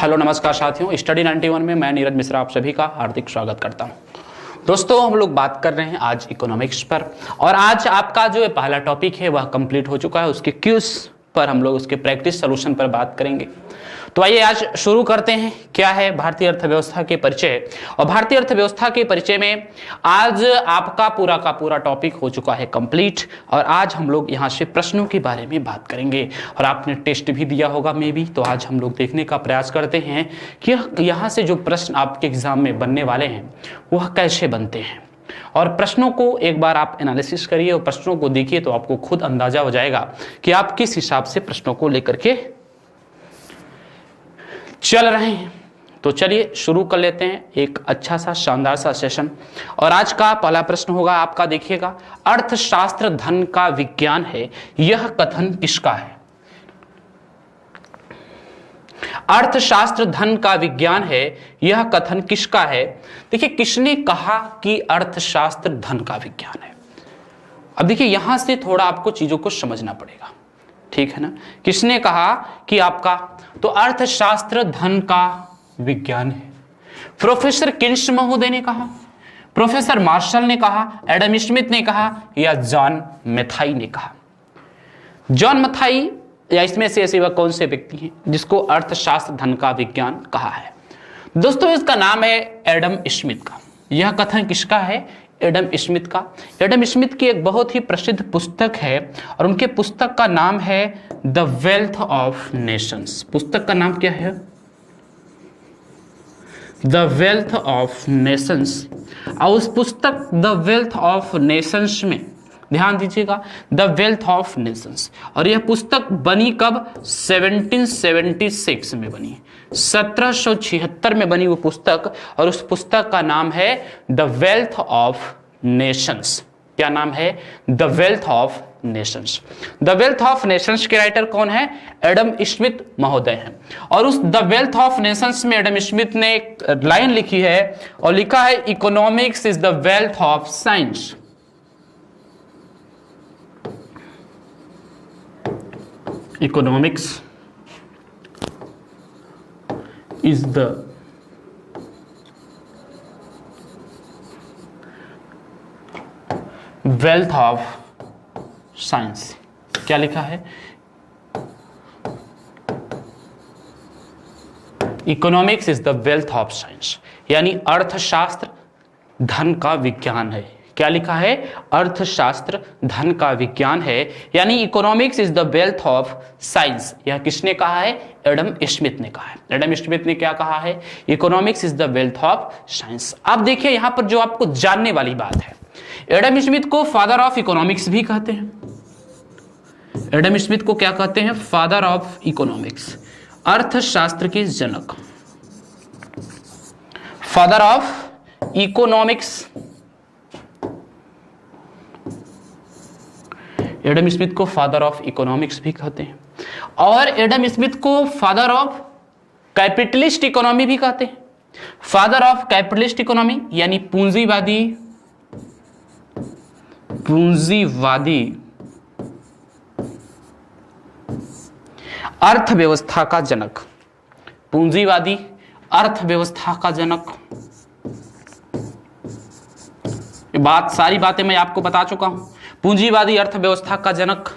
Hello नमस्कार साथियों, study 91 में मैं नीरज मिश्रा आप सभी का हार्दिक स्वागत करता हूं। दोस्तों, हम लोग बात कर रहे हैं आज इकोनॉमिक्स पर और आज आपका जो पहला टॉपिक है वह कंप्लीट हो चुका है। उसके क्यूज पर हम लोग उसके प्रैक्टिस सोल्यूशन पर बात करेंगे। तो आइए आज शुरू करते हैं। क्या है भारतीय अर्थव्यवस्था के परिचय, और भारतीय अर्थव्यवस्था के परिचय में आज आपका पूरा का पूरा टॉपिक हो चुका है कंप्लीट। और आज हम लोग यहाँ से प्रश्नों के बारे में बात करेंगे और आपने टेस्ट भी दिया होगा मे भी, तो आज हम लोग देखने का प्रयास करते हैं कि यहाँ से जो प्रश्न आपके एग्जाम में बनने वाले हैं वह कैसे बनते हैं। और प्रश्नों को एक बार आप एनालिसिस करिए और प्रश्नों को देखिए तो आपको खुद अंदाजा हो जाएगा कि आप किस हिसाब से प्रश्नों को लेकर के चल रहे हैं। तो चलिए शुरू कर लेते हैं एक अच्छा सा शानदार सा सेशन। और आज का पहला प्रश्न होगा आपका, देखिएगा, अर्थशास्त्र धन का विज्ञान है, यह कथन किसका है? अर्थशास्त्र धन का विज्ञान है, यह कथन किसका है? देखिए, किसने कहा कि अर्थशास्त्र धन का विज्ञान है? अब देखिए यहां से थोड़ा आपको चीजों को समझना पड़ेगा, ठीक है ना। किसने कहा कि आपका, तो अर्थशास्त्र धन का विज्ञान है। प्रोफेसर किन्स महोदय ने कहा, प्रोफेसर मार्शल ने कहा, एडम स्मिथ ने कहा, या जॉन मैथाई ने कहा? जॉन मैथाई या इसमें से ऐसे वह कौन से व्यक्ति हैं जिसको अर्थशास्त्र धन का विज्ञान कहा है? दोस्तों, इसका नाम है एडम स्मिथ का। यह कथन किसका है? एडम स्मिथ का। एडम स्मिथ की एक बहुत ही प्रसिद्ध पुस्तक है और उनके पुस्तक का नाम है द वेल्थ ऑफ नेशंस। पुस्तक का नाम क्या है? The wealth of Nations. और उस पुस्तक द वेल्थ ऑफ नेशंस में ध्यान दीजिएगा, द वेल्थ ऑफ नेशंस, और यह पुस्तक बनी कब? 1776 में बनी, 1776 में बनी वो पुस्तक। और उस पुस्तक का नाम है द वेल्थ ऑफ नेशंस। क्या नाम है? The wealth of Nations. The wealth of Nations के राइटर कौन है? एडम स्मिथ महोदय हैं। और उस द वेल्थ ऑफ नेशंस में एडम स्मिथ ने एक लाइन लिखी है और लिखा है, economics is the wealth of science. Economics is the wealth of science। क्या लिखा है? Economics is the wealth of science, यानी अर्थशास्त्र धन का विज्ञान है। क्या लिखा है? अर्थशास्त्र धन का विज्ञान है, यानी economics is the wealth of science. यह किसने कहा है? एडम स्मिथ ने कहा है। एडम स्मिथ ने क्या कहा है? Economics is the wealth of science. अब देखिए यहां पर जो आपको जानने वाली बात है, एडम स्मिथ को फादर ऑफ इकोनॉमिक्स भी कहते हैं। एडम स्मिथ को क्या कहते हैं? फादर ऑफ इकोनॉमिक्स, अर्थशास्त्र के जनक, father of economics. Adam Smith को फादर ऑफ इकोनॉमिक्स भी कहते हैं और एडम स्मिथ को फादर ऑफ कैपिटलिस्ट इकोनॉमी भी कहते हैं। फादर ऑफ कैपिटलिस्ट इकोनॉमी यानी पूंजीवादी अर्थव्यवस्था का जनक, पूंजीवादी अर्थव्यवस्था का जनक। सारी बातें मैं आपको बता चुका हूं। पूंजीवादी अर्थव्यवस्था का जनक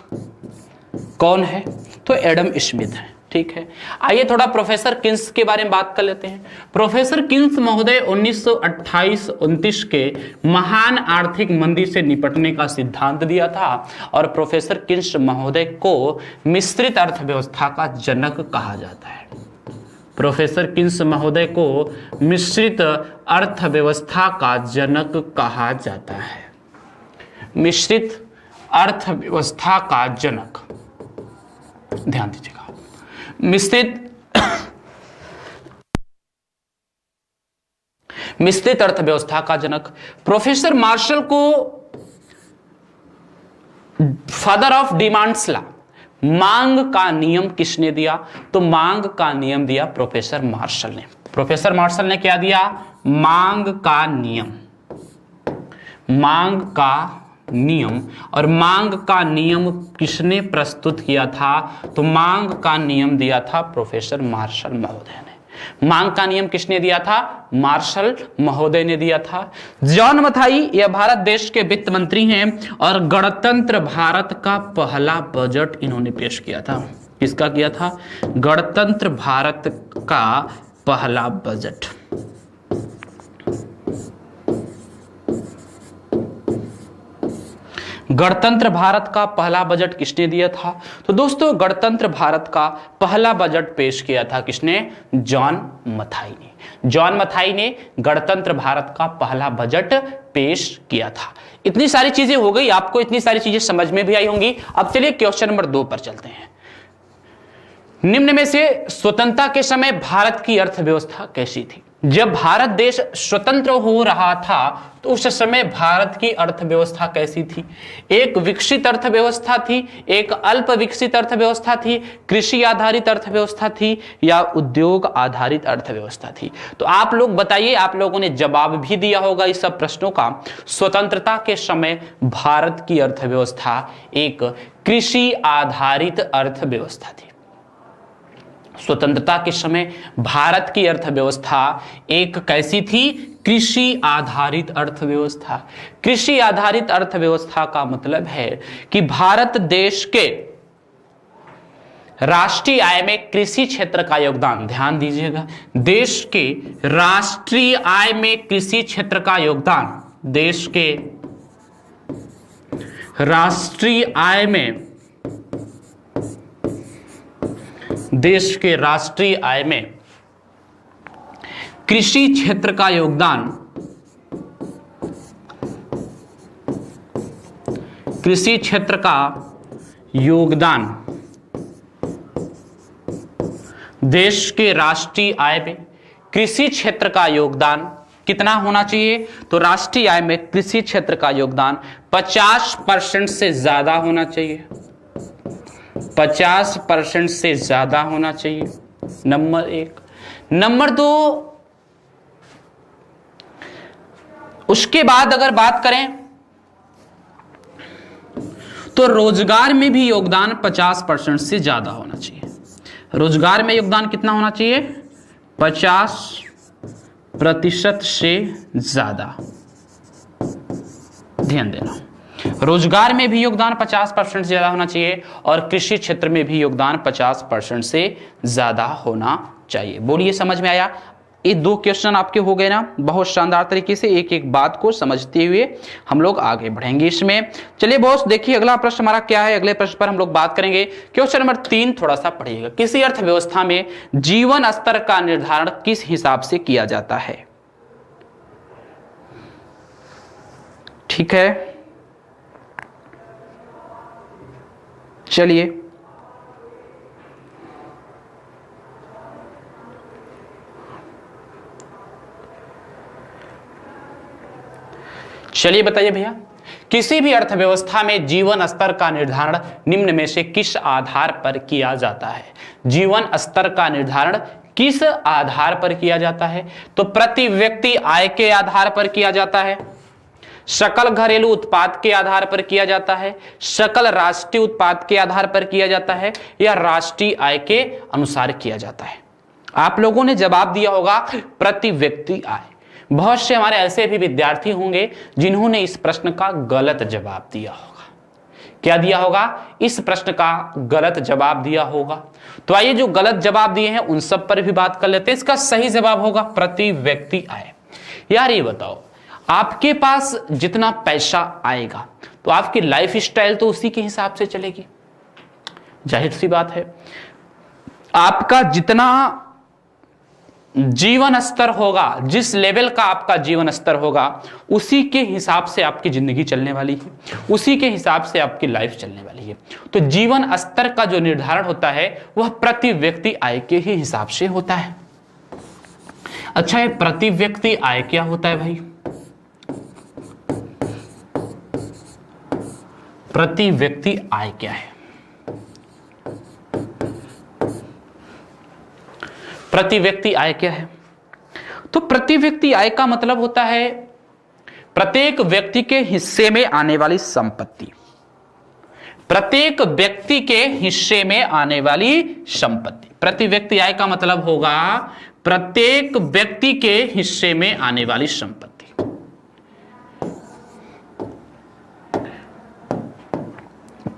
कौन है? तो एडम स्मिथ है, ठीक है। आइए थोड़ा प्रोफेसर किन्स के बारे में बात कर लेते हैं। प्रोफेसर किन्स महोदय 1928-29 के महान आर्थिक मंदी से निपटने का सिद्धांत दिया था और प्रोफेसर किन्स महोदय को मिश्रित अर्थव्यवस्था का जनक कहा जाता है। प्रोफेसर किन्स महोदय को मिश्रित अर्थव्यवस्था का जनक कहा जाता है। मिश्रित अर्थव्यवस्था का जनक, ध्यान दीजिएगा, मिश्रित अर्थव्यवस्था का जनक। प्रोफेसर मार्शल को फादर ऑफ डिमांड्स लॉ, मांग का नियम किसने दिया? तो मांग का नियम दिया प्रोफेसर मार्शल ने। प्रोफेसर मार्शल ने क्या दिया? मांग का नियम, मांग का नियम। और मांग का नियम किसने प्रस्तुत किया था? तो मांग का नियम दिया था प्रोफेसर मार्शल महोदय ने। मांग का नियम किसने दिया था? मार्शल महोदय ने दिया था। जॉन मथाई यह भारत देश के वित्त मंत्री हैं और गणतंत्र भारत का पहला बजट इन्होंने पेश किया था। किसका किया था? गणतंत्र भारत का पहला बजट। गणतंत्र भारत का पहला बजट किसने दिया था? तो दोस्तों गणतंत्र भारत का पहला बजट पेश किया था किसने? जॉन मथाई ने। जॉन मथाई ने गणतंत्र भारत का पहला बजट पेश किया था। इतनी सारी चीजें हो गई, आपको इतनी सारी चीजें समझ में भी आई होंगी। अब चलिए क्वेश्चन नंबर 2 पर चलते हैं। निम्न में से स्वतंत्रता के समय भारत की अर्थव्यवस्था कैसी थी? जब भारत देश स्वतंत्र हो रहा था तो उस समय भारत की अर्थव्यवस्था कैसी थी? एक विकसित अर्थव्यवस्था थी, एक अल्प विकसित अर्थव्यवस्था थी, कृषि आधारित अर्थव्यवस्था थी या उद्योग आधारित अर्थव्यवस्था थी? तो आप लोग बताइए, आप लोगों ने जवाब भी दिया होगा इस सब प्रश्नों का। स्वतंत्रता के समय भारत की अर्थव्यवस्था एक कृषि आधारित अर्थव्यवस्था थी। स्वतंत्रता के समय भारत की अर्थव्यवस्था एक कैसी थी? कृषि आधारित अर्थव्यवस्था। कृषि आधारित अर्थव्यवस्था का मतलब है कि भारत देश के राष्ट्रीय आय में कृषि क्षेत्र का योगदान, ध्यान दीजिएगा, देश के राष्ट्रीय आय में कृषि क्षेत्र का योगदान, देश के राष्ट्रीय आय में, देश के राष्ट्रीय आय में कृषि क्षेत्र का योगदान, कृषि क्षेत्र का योगदान, देश के राष्ट्रीय आय में कृषि क्षेत्र का योगदान कितना होना चाहिए? तो राष्ट्रीय आय में कृषि क्षेत्र का योगदान 50% से ज्यादा होना चाहिए। 50% से ज्यादा होना चाहिए, नंबर 1। नंबर 2, उसके बाद अगर बात करें तो रोजगार में भी योगदान 50% से ज्यादा होना चाहिए। रोजगार में योगदान कितना होना चाहिए? 50% से ज्यादा। ध्यान देना, रोजगार में भी योगदान 50% से ज्यादा होना चाहिए और कृषि क्षेत्र में भी योगदान 50% से ज्यादा होना चाहिए। बोलिए, समझ में आया? ये 2 क्वेश्चन आपके हो गए ना, बहुत शानदार तरीके से एक एक बात को समझते हुए हम लोग आगे बढ़ेंगे इसमें। चलिए बॉस, देखिए अगला प्रश्न हमारा क्या है। अगले प्रश्न पर हम लोग बात करेंगे। क्वेश्चन नंबर 3 थोड़ा सा पढ़िएगा। किसी अर्थव्यवस्था में जीवन स्तर का निर्धारण किस हिसाब से किया जाता है? ठीक है, चलिए बताइए भैया, किसी भी अर्थव्यवस्था में जीवन स्तर का निर्धारण निम्न में से किस आधार पर किया जाता है? जीवन स्तर का निर्धारण किस आधार पर किया जाता है? तो प्रति व्यक्ति आय के आधार पर किया जाता है, सकल घरेलू उत्पाद के आधार पर किया जाता है, सकल राष्ट्रीय उत्पाद के आधार पर किया जाता है या राष्ट्रीय आय के अनुसार किया जाता है? आप लोगों ने जवाब दिया होगा प्रति व्यक्ति आय। बहुत से हमारे ऐसे भी विद्यार्थी होंगे जिन्होंने इस प्रश्न का गलत जवाब दिया होगा। क्या दिया होगा? इस प्रश्न का गलत जवाब दिया होगा। तो आइए जो गलत जवाब दिए हैं उन सब पर भी बात कर लेते हैं। इसका सही जवाब होगा प्रति व्यक्ति आय। यार ये बताओ, आपके पास जितना पैसा आएगा तो आपकी लाइफ स्टाइल तो उसी के हिसाब से चलेगी, जाहिर सी बात है। आपका जितना जीवन स्तर होगा, जिस लेवल का आपका जीवन स्तर होगा, उसी के हिसाब से आपकी जिंदगी चलने वाली है, उसी के हिसाब से आपकी लाइफ चलने वाली है। तो जीवन स्तर का जो निर्धारण होता है वह प्रति व्यक्ति आय के ही हिसाब से होता है। अच्छा, ये प्रति व्यक्ति आय क्या होता है भाई? प्रति व्यक्ति आय क्या है? प्रति व्यक्ति आय क्या है? तो प्रति व्यक्ति आय का मतलब होता है प्रत्येक व्यक्ति के हिस्से में आने वाली संपत्ति, प्रत्येक व्यक्ति के हिस्से में आने वाली संपत्ति। प्रति व्यक्ति आय का मतलब होगा प्रत्येक व्यक्ति के हिस्से में आने वाली संपत्ति।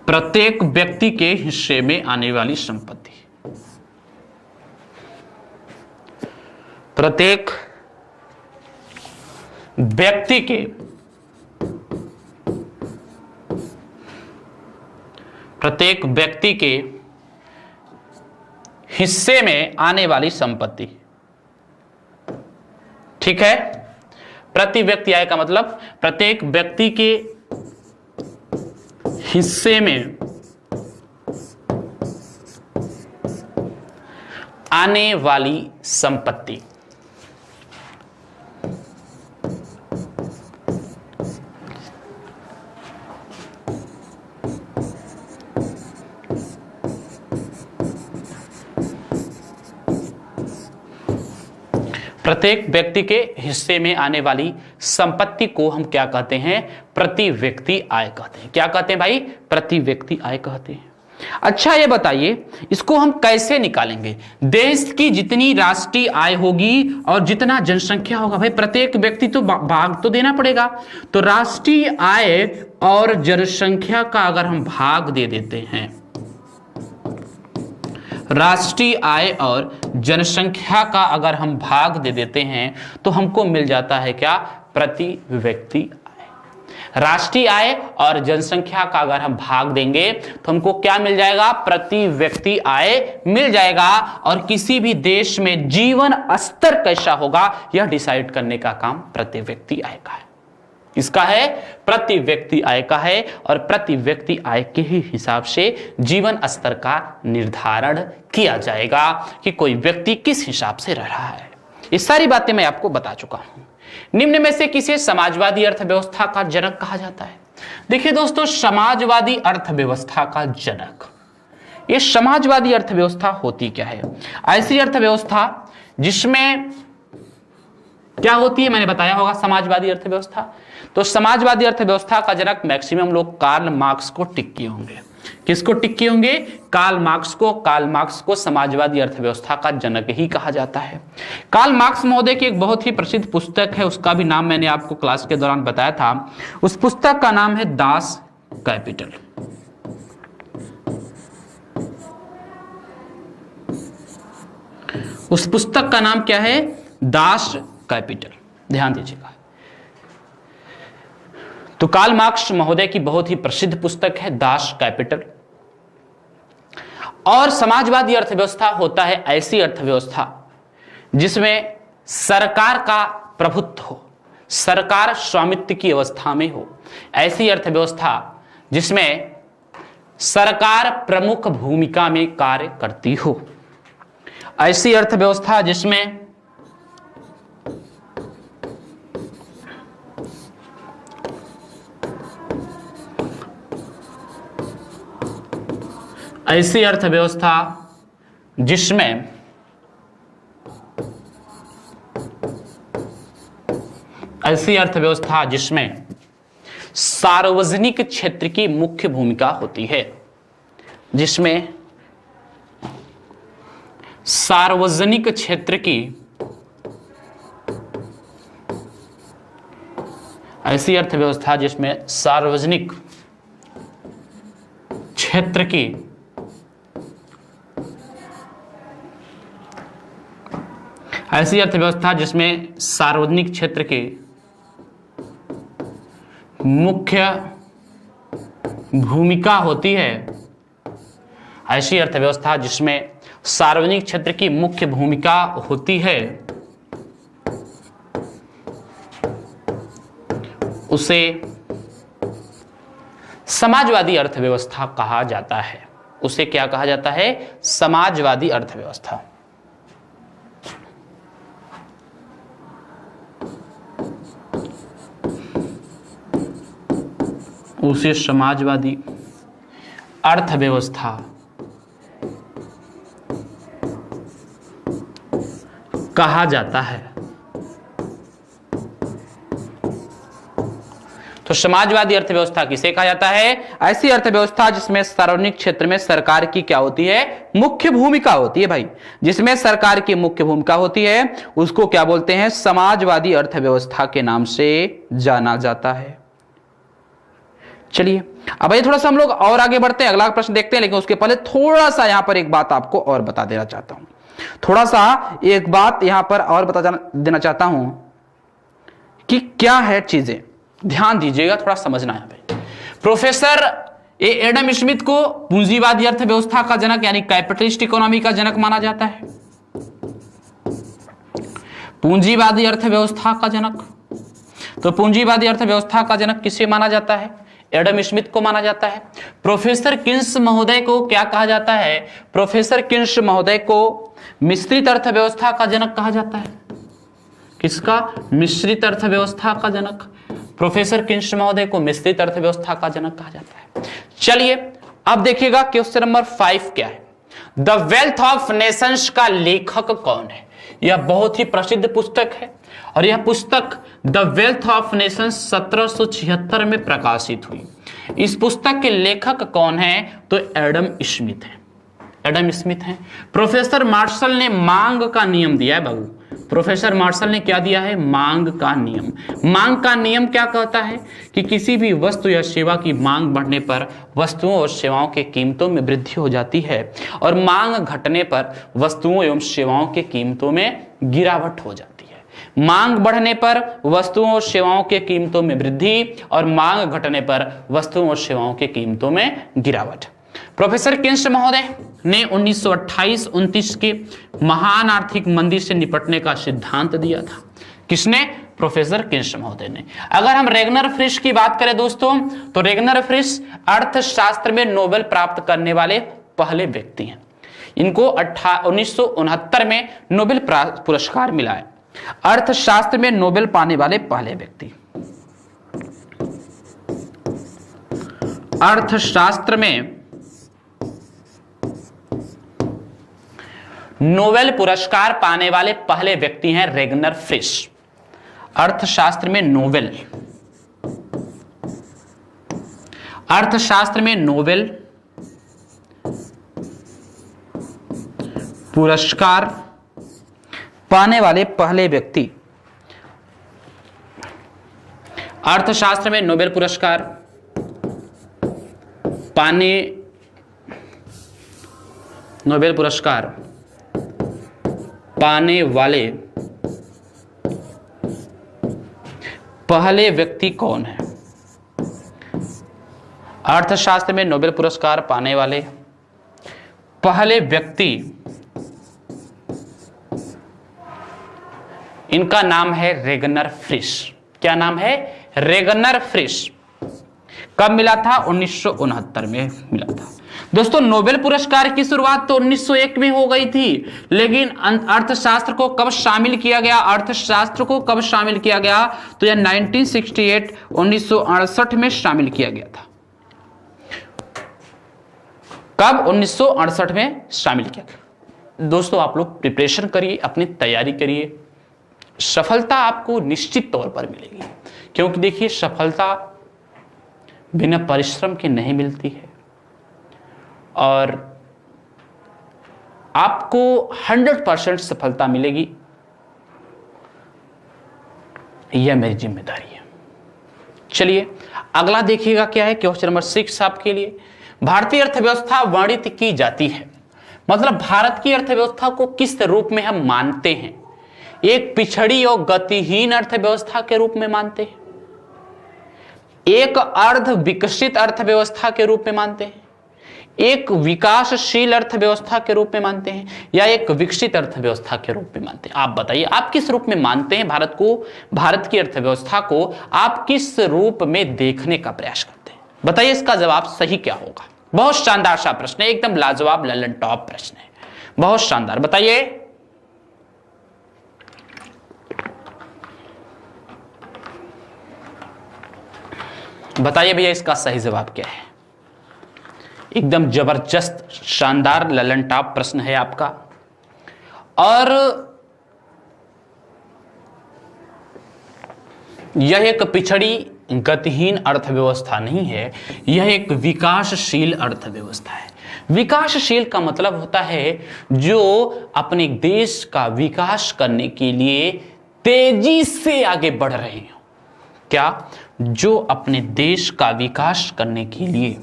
प्रत्येक व्यक्ति के हिस्से में आने वाली संपत्ति। प्रत्येक व्यक्ति के हिस्से में आने वाली संपत्ति। ठीक है, प्रति व्यक्ति आय का मतलब प्रत्येक व्यक्ति के हिस्से में आने वाली संपत्ति। प्रत्येक व्यक्ति के हिस्से में आने वाली संपत्ति को हम क्या कहते हैं? प्रति व्यक्ति आय कहते हैं। क्या कहते हैं भाई? प्रति व्यक्ति आय कहते हैं। अच्छा ये बताइए, इसको हम कैसे निकालेंगे? देश की जितनी राष्ट्रीय आय होगी और जितना जनसंख्या होगा, भाई प्रत्येक व्यक्ति तो भाग तो देना पड़ेगा। तो राष्ट्रीय आय और जनसंख्या का अगर हम भाग दे देते हैं, राष्ट्रीय आय और जनसंख्या का अगर हम भाग दे देते हैं तो हमको मिल जाता है क्या? प्रति व्यक्ति आय। राष्ट्रीय आय और जनसंख्या का अगर हम भाग देंगे तो हमको क्या मिल जाएगा? प्रति व्यक्ति आय मिल जाएगा। और किसी भी देश में जीवन स्तर कैसा होगा यह डिसाइड करने का काम प्रति व्यक्ति आय का है। इसका है? प्रति व्यक्ति आय का है। और प्रति व्यक्ति आय के ही हिसाब से जीवन स्तर का निर्धारण किया जाएगा कि कोई व्यक्ति किस हिसाब से रह रहा है। ये सारी बातें मैं आपको बता चुका हूं। निम्न में से किसे समाजवादी अर्थव्यवस्था का जनक कहा जाता है? देखिए दोस्तों, समाजवादी अर्थव्यवस्था का जनक, ये समाजवादी अर्थव्यवस्था होती क्या है? ऐसी अर्थव्यवस्था जिसमें क्या होती है, मैंने बताया होगा समाजवादी अर्थव्यवस्था। तो समाजवादी अर्थव्यवस्था का जनक मैक्सिमम लोग कार्ल मार्क्स को टिक किए होंगे। किसको टिक किए होंगे? कार्ल मार्क्स को। कार्ल मार्क्स को समाजवादी अर्थव्यवस्था का जनक ही कहा जाता है। कार्ल मार्क्स महोदय की एक बहुत ही प्रसिद्ध पुस्तक है, उसका भी नाम मैंने आपको क्लास के दौरान बताया था। उस पुस्तक का नाम है दास कैपिटल। उस पुस्तक का नाम क्या है? Das Kapital. ध्यान दीजिएगा। तो कार्ल मार्क्स महोदय की बहुत ही प्रसिद्ध पुस्तक है दास कैपिटल। और समाजवादी अर्थव्यवस्था होता है ऐसी अर्थव्यवस्था जिसमें सरकार का प्रभुत्व हो, सरकार स्वामित्व की अवस्था में हो। ऐसी अर्थव्यवस्था जिसमें सरकार प्रमुख भूमिका में कार्य करती हो। ऐसी अर्थव्यवस्था जिसमें ऐसी अर्थव्यवस्था जिसमें सार्वजनिक क्षेत्र की मुख्य भूमिका होती है, जिसमें सार्वजनिक क्षेत्र की ऐसी अर्थव्यवस्था जिसमें सार्वजनिक क्षेत्र की ऐसी अर्थव्यवस्था जिसमें सार्वजनिक क्षेत्र की मुख्य भूमिका होती है। ऐसी अर्थव्यवस्था जिसमें सार्वजनिक क्षेत्र की मुख्य भूमिका होती है उसे समाजवादी अर्थव्यवस्था कहा जाता है। उसे क्या कहा जाता है? समाजवादी अर्थव्यवस्था। उसे समाजवादी अर्थव्यवस्था कहा जाता है। तो समाजवादी अर्थव्यवस्था किसे कहा जाता है? ऐसी अर्थव्यवस्था जिसमें सार्वजनिक क्षेत्र में सरकार की क्या होती है? मुख्य भूमिका होती है भाई। जिसमें सरकार की मुख्य भूमिका होती है उसको क्या बोलते हैं? समाजवादी अर्थव्यवस्था के नाम से जाना जाता है। चलिए अब ये थोड़ा सा हम लोग और आगे बढ़ते हैं, अगला प्रश्न देखते हैं, लेकिन उसके पहले थोड़ा सा यहां पर एक बात आपको और बता देना चाहता हूं। थोड़ा सा एक बात यहां पर और बता देना चाहता हूं कि क्या है चीजें, ध्यान दीजिएगा, थोड़ा समझना है भाई। प्रोफेसर एडम स्मिथ को पूंजीवादी अर्थव्यवस्था का जनक यानी कैपिटलिस्ट इकोनॉमी का जनक माना जाता है। पूंजीवादी अर्थव्यवस्था का जनक, तो पूंजीवादी अर्थव्यवस्था का जनक किसे माना जाता है? एडम स्मिथ को माना जाता है। प्रोफेसर किन्स महोदय को क्या कहा जाता है? प्रोफेसर किन्स महोदय को मिश्रित अर्थव्यवस्था का जनक कहा जाता है। किसका? मिश्रित अर्थव्यवस्था का जनक। प्रोफेसर किन्स महोदय को मिश्रित अर्थव्यवस्था का जनक कहा जाता है। चलिए अब देखिएगा क्वेश्चन नंबर 5 क्या है? द वेल्थ ऑफ नेशंस का लेखक कौन है? यह बहुत ही प्रसिद्ध पुस्तक है और यह पुस्तक द वेल्थ ऑफ नेशंस 1776 में प्रकाशित हुई। इस पुस्तक के लेखक कौन है? तो एडम स्मिथ है। एडम स्मिथ है। प्रोफेसर मार्शल ने मांग का नियम दिया है बाबू। प्रोफेसर मार्शल ने क्या दिया है? मांग का नियम। मांग का नियम क्या कहता है कि किसी भी वस्तु या सेवा की मांग बढ़ने पर वस्तुओं और सेवाओं के कीमतों में वृद्धि हो जाती है और मांग घटने पर वस्तुओं एवं सेवाओं के कीमतों में गिरावट हो जाती है। मांग बढ़ने पर वस्तुओं और सेवाओं के कीमतों में वृद्धि और मांग घटने पर वस्तुओं और सेवाओं के कीमतों में गिरावट। प्रोफेसर किन्स महोदय ने 1928-29 के महान आर्थिक मंदी से निपटने का सिद्धांत दिया था। किसने? प्रोफेसर किन्स महोदय ने। अगर हम रेगनर फ्रिश की बात करें दोस्तों, तो रेगनर फ्रिश अर्थशास्त्र में नोबेल प्राप्त करने वाले पहले व्यक्ति हैं। इनको 1969 में नोबेल पुरस्कार मिला है। अर्थशास्त्र में नोबेल पाने वाले पहले व्यक्ति। अर्थशास्त्र में नोबेल पुरस्कार पाने वाले पहले व्यक्ति हैं रेगनर फ्रिश। अर्थशास्त्र में नोबेल, अर्थशास्त्र में नोबेल पुरस्कार पाने वाले पहले व्यक्ति। अर्थशास्त्र में नोबेल पुरस्कार पाने, नोबेल पुरस्कार पाने वाले पहले व्यक्ति कौन है? अर्थशास्त्र में नोबेल पुरस्कार पाने वाले पहले व्यक्ति, इनका नाम है रेगनर फ्रिश। क्या नाम है? रेगनर फ्रिश। कब मिला था? 1969 में मिला था। दोस्तों नोबेल पुरस्कार की शुरुआत तो 1901 में हो गई थी, लेकिन अर्थशास्त्र को कब शामिल किया गया? अर्थशास्त्र को कब शामिल किया गया? तो यह 1968 में शामिल किया गया था। कब? 1968 में शामिल किया गया। दोस्तों आप लोग प्रिपरेशन करिए, अपनी तैयारी करिए, सफलता आपको निश्चित तौर पर मिलेगी। क्योंकि देखिए सफलता बिना परिश्रम के नहीं मिलती है और आपको 100% सफलता मिलेगी, यह मेरी जिम्मेदारी है। चलिए अगला देखिएगा क्या है। क्वेश्चन नंबर 6 आपके लिए। भारतीय अर्थव्यवस्था वर्णित की जाती है, मतलब भारत की अर्थव्यवस्था को किस रूप में हम मानते हैं? एक पिछड़ी और गतिहीन अर्थव्यवस्था के रूप में मानते हैं, एक अर्ध विकसित अर्थव्यवस्था के रूप में मानते हैं, एक विकासशील अर्थव्यवस्था के रूप में मानते हैं, या एक विकसित अर्थव्यवस्था के रूप में मानते हैं? आप बताइए आप किस रूप में मानते हैं भारत को? भारत की अर्थव्यवस्था को आप किस रूप में देखने का प्रयास करते हैं? बताइए इसका जवाब सही क्या होगा। बहुत शानदार सा प्रश्न है, एकदम लाजवाब ललन टॉप प्रश्न है, बहुत शानदार। बताइए बताइए भैया इसका सही जवाब क्या है। एकदम जबरदस्त शानदार ललन टॉप प्रश्न है आपका। और यह एक पिछड़ी गतिहीन अर्थव्यवस्था नहीं है, यह एक विकासशील अर्थव्यवस्था है। विकासशील का मतलब होता है जो अपने देश का विकास करने के लिए तेजी से आगे बढ़ रहे हो। क्या? जो अपने देश का विकास करने के लिए,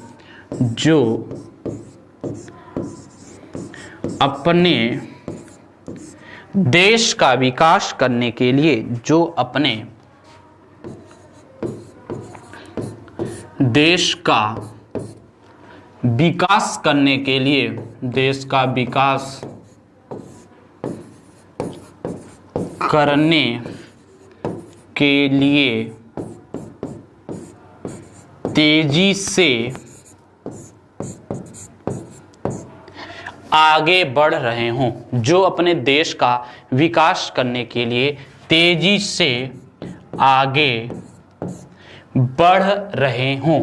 जो अपने देश का विकास करने के लिए, जो अपने देश का विकास करने के लिए, देश का विकास करने के लिए तेजी से आगे बढ़ रहे हों, जो अपने देश का विकास करने के लिए तेजी से आगे बढ़ रहे हों।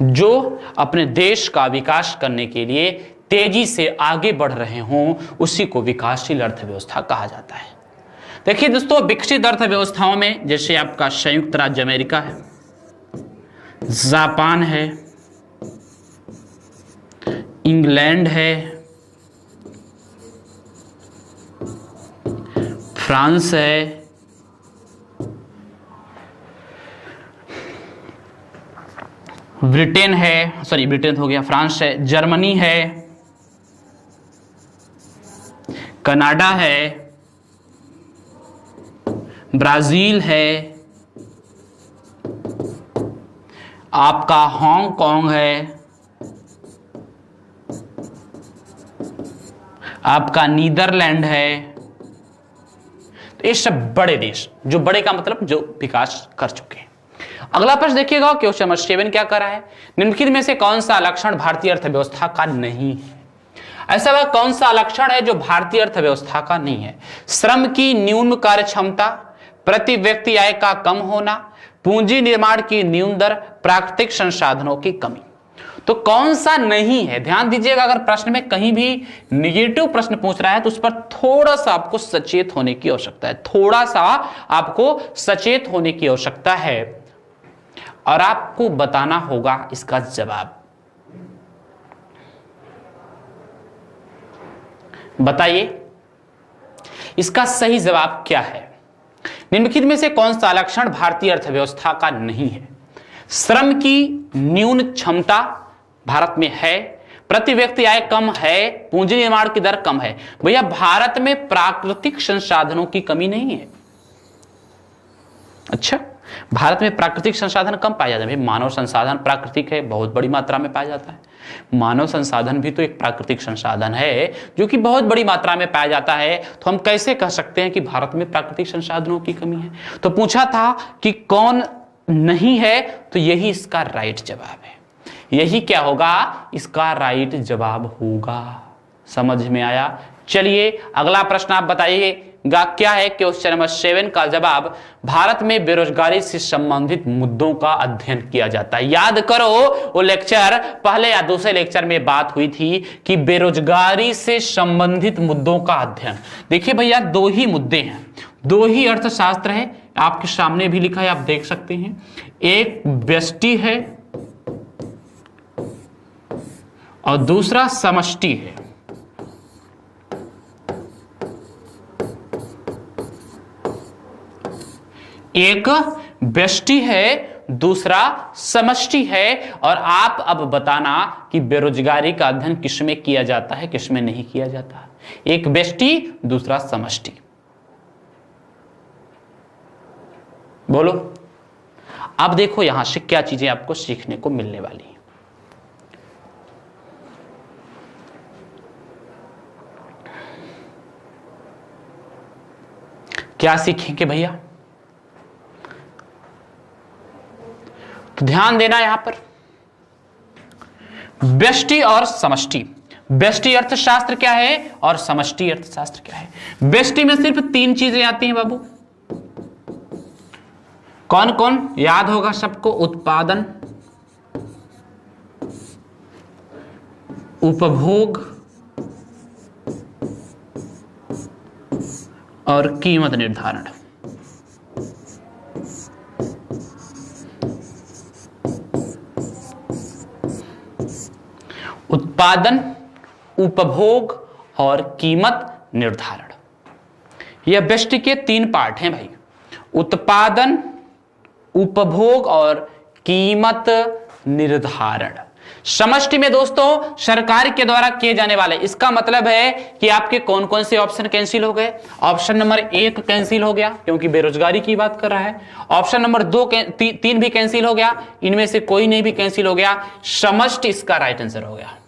जो अपने देश का विकास करने के लिए तेजी से आगे बढ़ रहे हों, उसी को विकासशील अर्थव्यवस्था कहा जाता है। देखिए दोस्तों, विकसित अर्थव्यवस्थाओं में जैसे आपका संयुक्त राज्य अमेरिका है, जापान है, इंग्लैंड है, फ्रांस है, ब्रिटेन है, सॉरी ब्रिटेन हो गया, फ्रांस है, जर्मनी है, कनाडा है, ब्राजील है, आपका हांगकांग है, आपका नीदरलैंड है। तो ये सब बड़े देश, जो बड़े का मतलब जो विकास कर चुके हैं। अगला प्रश्न देखिएगा, क्वेश्चन नंबर 7 क्या कर रहा है? निम्नलिखित में से कौन सा लक्षण भारतीय अर्थव्यवस्था का नहीं है? ऐसा वह कौन सा लक्षण है जो भारतीय अर्थव्यवस्था का नहीं है? श्रम की न्यून कार्य क्षमता, प्रति व्यक्ति आय का कम होना, पूंजी निर्माण की न्यून दर, प्राकृतिक संसाधनों की कमी। तो कौन सा नहीं है? ध्यान दीजिएगा, अगर प्रश्न में कहीं भी निगेटिव प्रश्न पूछ रहा है तो उस पर थोड़ा सा आपको सचेत होने की आवश्यकता है, थोड़ा सा आपको सचेत होने की आवश्यकता है और आपको बताना होगा इसका जवाब। बताइए इसका सही जवाब क्या है? निम्नलिखित में से कौन सा लक्षण भारतीय अर्थव्यवस्था का नहीं है? श्रम की न्यून क्षमता भारत में है, प्रति व्यक्ति आय कम है, पूंजी निर्माण की दर कम है। भैया भारत में प्राकृतिक संसाधनों की कमी नहीं है। अच्छा, भारत में प्राकृतिक संसाधन कम पाया जाता है। मानव संसाधन प्राकृतिक है, बहुत बड़ी मात्रा में पाया जाता है। मानव संसाधन भी तो एक प्राकृतिक संसाधन है जो कि बहुत बड़ी मात्रा में पाया जाता है। तो हम कैसे कह सकते हैं कि भारत में प्राकृतिक संसाधनों की कमी है? तो पूछा था कि कौन नहीं है, तो यही इसका राइट जवाब है। यही क्या होगा? इसका राइट जवाब होगा। समझ में आया? चलिए अगला प्रश्न आप बताइएगा क्या है? क्वेश्चन नंबर 7 का जवाब, भारत में बेरोजगारी से संबंधित मुद्दों का अध्ययन किया जाता है। याद करो वो लेक्चर, पहले या दूसरे लेक्चर में बात हुई थी कि बेरोजगारी से संबंधित मुद्दों का अध्ययन। देखिए भैया, दो ही मुद्दे हैं, दो ही अर्थशास्त्र है, आपके सामने भी लिखा है, आप देख सकते हैं। एक व्यष्टि है और दूसरा समष्टि है। एक व्यष्टि है, दूसरा समष्टि है। और आप अब बताना कि बेरोजगारी का अध्ययन किसमें किया जाता है, किसमें नहीं किया जाता। एक व्यष्टि, दूसरा समष्टि। बोलो। अब देखो यहां से क्या चीजें आपको सीखने को मिलने वाली हैं। क्या सीखेंगे भैया? तो ध्यान देना यहां पर, व्यष्टि और समष्टि। व्यष्टि अर्थशास्त्र क्या है और समष्टि अर्थशास्त्र क्या है? व्यष्टि में सिर्फ 3 चीजें आती हैं बाबू। कौन कौन याद होगा सबको? उत्पादन, उपभोग और कीमत निर्धारण। उत्पादन, उपभोग और कीमत निर्धारण, यह व्यष्टि के 3 पार्ट हैं भाई। उत्पादन, उपभोग और कीमत निर्धारण। समष्टि में दोस्तों सरकार के द्वारा किए जाने वाले, इसका मतलब है कि आपके कौन कौन से ऑप्शन कैंसिल हो गए। ऑप्शन नंबर 1 कैंसिल हो गया क्योंकि बेरोजगारी की बात कर रहा है। ऑप्शन नंबर 2 3 भी कैंसिल हो गया, इनमें से कोई नहीं भी कैंसिल हो गया, समष्टि इसका राइट आंसर हो गया।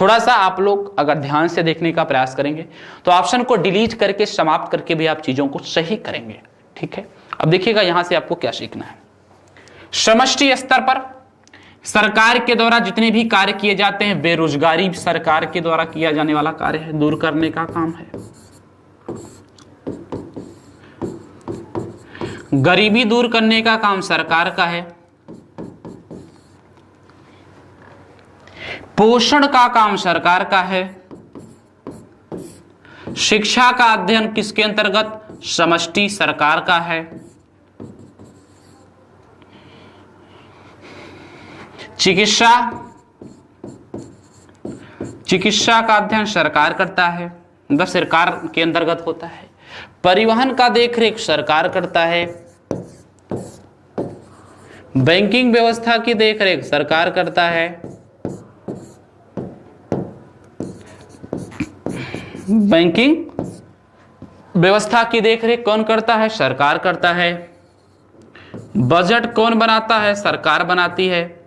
थोड़ा सा आप लोग अगर ध्यान से देखने का प्रयास करेंगे तो ऑप्शन को डिलीट करके समाप्त करके भी आप चीजों को सही करेंगे। ठीक है, अब देखिएगा यहां से आपको क्या सीखना है। समष्टि स्तर पर सरकार के द्वारा जितने भी कार्य किए जाते हैं, बेरोजगारी सरकार के द्वारा किया जाने वाला कार्य है, दूर करने का काम है। गरीबी दूर करने का काम सरकार का है। पोषण का काम सरकार का है। शिक्षा का अध्ययन किसके अंतर्गत? समष्टि सरकार का है। चिकित्सा का अध्ययन सरकार करता है, मतलब सरकार के अंतर्गत होता है। परिवहन का देखरेख सरकार करता है। बैंकिंग व्यवस्था की देखरेख सरकार करता है। बैंकिंग व्यवस्था की देखरेख कौन करता है? सरकार करता है। बजट कौन बनाता है? सरकार बनाती है।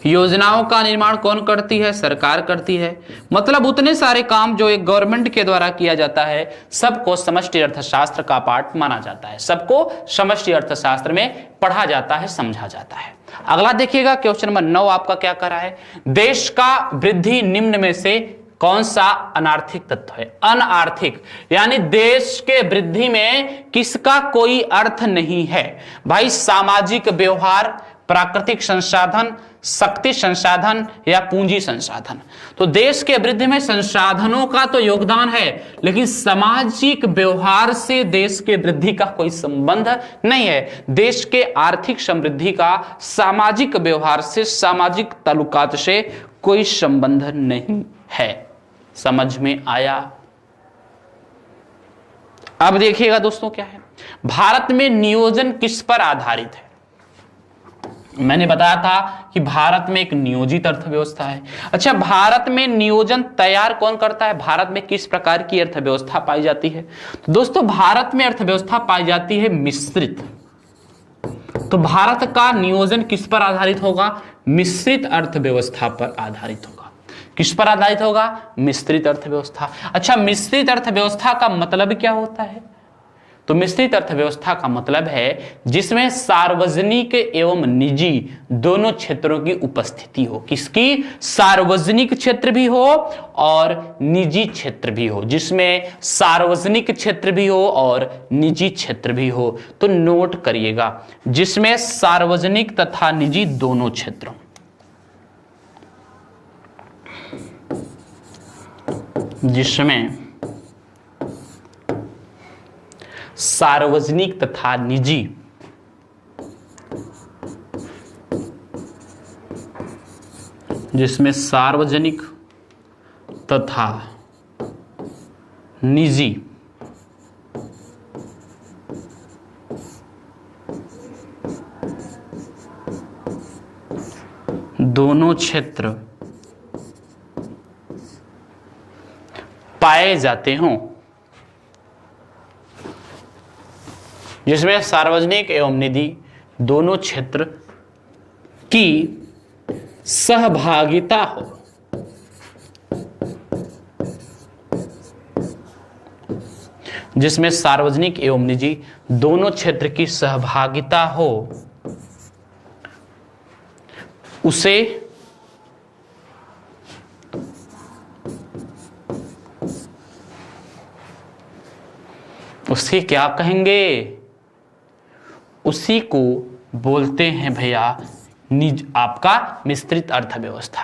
योजनाओं का निर्माण कौन करती है? सरकार करती है। मतलब उतने सारे काम जो एक गवर्नमेंट के द्वारा किया जाता है, सबको समष्टि अर्थशास्त्र का पार्ट माना जाता है, सबको समष्टि अर्थशास्त्र में पढ़ा जाता है, समझा जाता है। अगला देखिएगा क्वेश्चन नंबर 9 आपका क्या कर रहा है? देश का वृद्धि निम्न में से कौन सा अनार्थिक तत्व है? अनार्थिक यानी देश के वृद्धि में किसका कोई अर्थ नहीं है भाई? सामाजिक व्यवहार, प्राकृतिक संसाधन, शक्ति संसाधन या पूंजी संसाधन। तो देश के वृद्धि में संसाधनों का तो योगदान है, लेकिन सामाजिक व्यवहार से देश के वृद्धि का कोई संबंध नहीं है। देश के आर्थिक समृद्धि का सामाजिक व्यवहार से, सामाजिक ताल्लुकात से कोई संबंध नहीं है। समझ में आया? अब देखिएगा दोस्तों क्या है, भारत में नियोजन किस पर आधारित है? मैंने बताया था कि भारत में एक नियोजित अर्थव्यवस्था है। अच्छा, भारत में नियोजन तैयार कौन करता है? भारत में किस प्रकार की अर्थव्यवस्था पाई जाती है? तो दोस्तों भारत में अर्थव्यवस्था पाई जाती है मिश्रित। तो भारत का नियोजन किस पर आधारित होगा? मिश्रित अर्थव्यवस्था पर आधारित होगा। किस पर आधारित होगा? मिश्रित अर्थव्यवस्था। अच्छा, मिश्रित अर्थव्यवस्था का मतलब क्या होता है? तो मिश्रित अर्थव्यवस्था का मतलब है जिसमें सार्वजनिक एवं निजी दोनों क्षेत्रों की उपस्थिति हो। किसकी? सार्वजनिक क्षेत्र भी हो और निजी क्षेत्र भी हो। जिसमें सार्वजनिक क्षेत्र भी हो और निजी क्षेत्र भी हो। तो नोट करिएगा, जिसमें सार्वजनिक तथा निजी दोनों क्षेत्रों, जिसमें सार्वजनिक तथा निजी सार्वजनिक तथा निजी दोनों क्षेत्र पाए जाते हों, जिसमें सार्वजनिक एवं निजी दोनों क्षेत्र की सहभागिता हो। जिसमें सार्वजनिक एवं निजी दोनों क्षेत्र की सहभागिता हो, उसे क्या कहेंगे? उसी को बोलते हैं भैया आपका मिश्रित अर्थव्यवस्था।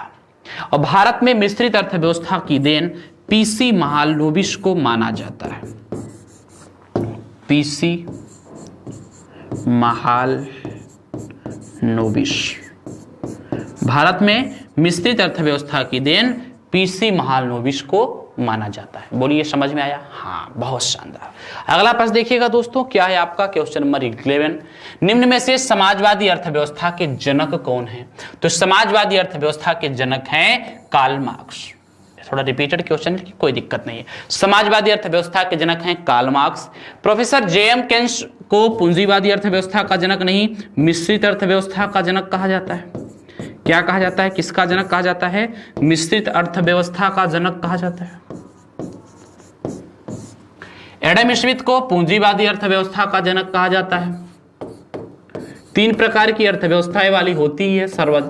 और भारत में मिश्रित अर्थव्यवस्था की देन पीसी महालनोबिस को माना जाता है। पीसी महालनोबिस भारत में मिश्रित अर्थव्यवस्था की देन पीसी महालनोबिस को माना जाता है। बोलिए समझ में आया? हाँ, बहुत शानदार। अगला प्रश्न देखिएगा दोस्तों, क्या है आपका क्वेश्चन नंबर 11। निम्न में से समाजवादी अर्थव्यवस्था के जनक कौन है? तो समाजवादी अर्थव्यवस्था के जनक हैं कार्ल मार्क्स। थोड़ा रिपीटेड क्वेश्चन है, कोई दिक्कत नहीं है। समाजवादी अर्थव्यवस्था के जनक हैं Karl Marx. Professor JM Keynes को पूंजीवादी अर्थव्यवस्था का जनक नहीं, मिश्रित अर्थव्यवस्था का जनक कहा जाता है। क्या कहा जाता है? किसका जनक कहा जाता है? मिश्रित अर्थव्यवस्था का जनक कहा जाता है। एडम स्मिथ को पूंजीवादी अर्थव्यवस्था का जनक कहा जाता है। 3 प्रकार की अर्थव्यवस्थाएं वाली होती है सर्वज,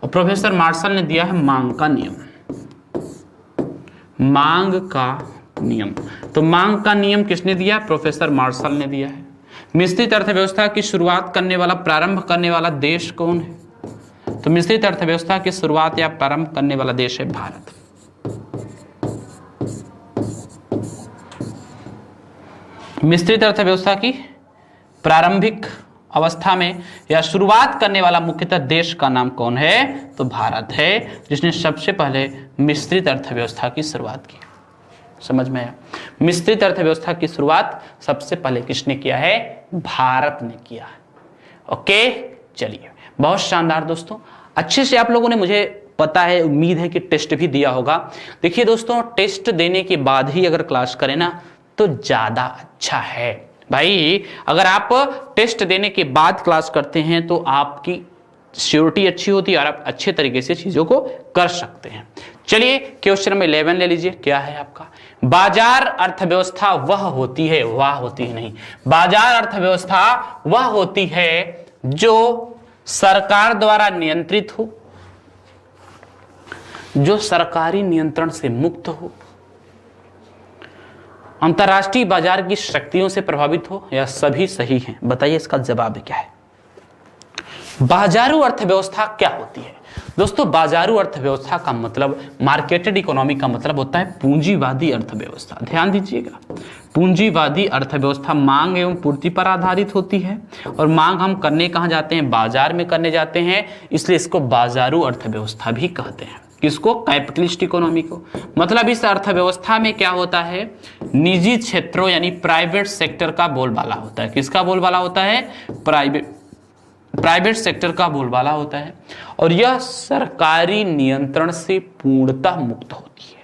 और प्रोफेसर मार्शल ने दिया है मांग का नियम। मांग का नियम, तो मांग का नियम किसने दिया? प्रोफेसर मार्शल ने दिया है। मिश्रित अर्थव्यवस्था की शुरुआत करने वाला, प्रारंभ करने वाला देश कौन है? तो मिश्रित अर्थव्यवस्था की शुरुआत या प्रारंभ करने वाला देश है भारत। मिश्रित अर्थव्यवस्था की प्रारंभिक अवस्था में या शुरुआत करने वाला मुख्यतः देश का नाम कौन है? तो भारत है, जिसने सबसे पहले मिश्रित अर्थव्यवस्था की शुरुआत की। समझ में आया? मिश्रित अर्थव्यवस्था की शुरुआत सबसे पहले किसने किया है? भारत ने किया है। ओके, चलिए, बहुत शानदार दोस्तों। अच्छे से आप लोगों ने, मुझे पता है, उम्मीद है कि टेस्ट भी दिया होगा। देखिए दोस्तों, टेस्ट देने के बाद ही अगर क्लास करें ना तो ज्यादा अच्छा है भाई। अगर आप टेस्ट देने के बाद क्लास करते हैं तो आपकी श्योरिटी अच्छी होती है और आप अच्छे तरीके से चीजों को कर सकते हैं। चलिए क्वेश्चन नंबर 11 ले लीजिए। क्या है आपका? बाजार अर्थव्यवस्था वह होती है, वह होती है नहीं, बाजार अर्थव्यवस्था वह होती है जो सरकार द्वारा नियंत्रित हो, जो सरकारी नियंत्रण से मुक्त हो, अंतरराष्ट्रीय बाजार की शक्तियों से प्रभावित हो, या सभी सही हैं? बताइए इसका जवाब क्या है। बाजारू अर्थव्यवस्था क्या होती है? दोस्तों, बाजारू अर्थव्यवस्था का मतलब, मार्केटेड इकोनॉमी का मतलब होता है पूंजीवादी अर्थव्यवस्था। ध्यान दीजिएगा, पूंजीवादी अर्थव्यवस्था मांग एवं पूर्ति पर आधारित होती है, और मांग हम करने कहां जाते हैं? बाजार में करने जाते हैं, इसलिए इसको बाजारू अर्थव्यवस्था भी कहते हैं। किसको? कैपिटलिस्ट इकोनॉमी को। मतलब इस अर्थव्यवस्था में क्या होता है? निजी क्षेत्रों यानी प्राइवेट सेक्टर का बोलबाला होता है। किसका बोलबाला होता है? प्राइवेट सेक्टर का बोलबाला होता है, और यह सरकारी नियंत्रण से पूर्णतः मुक्त होती है।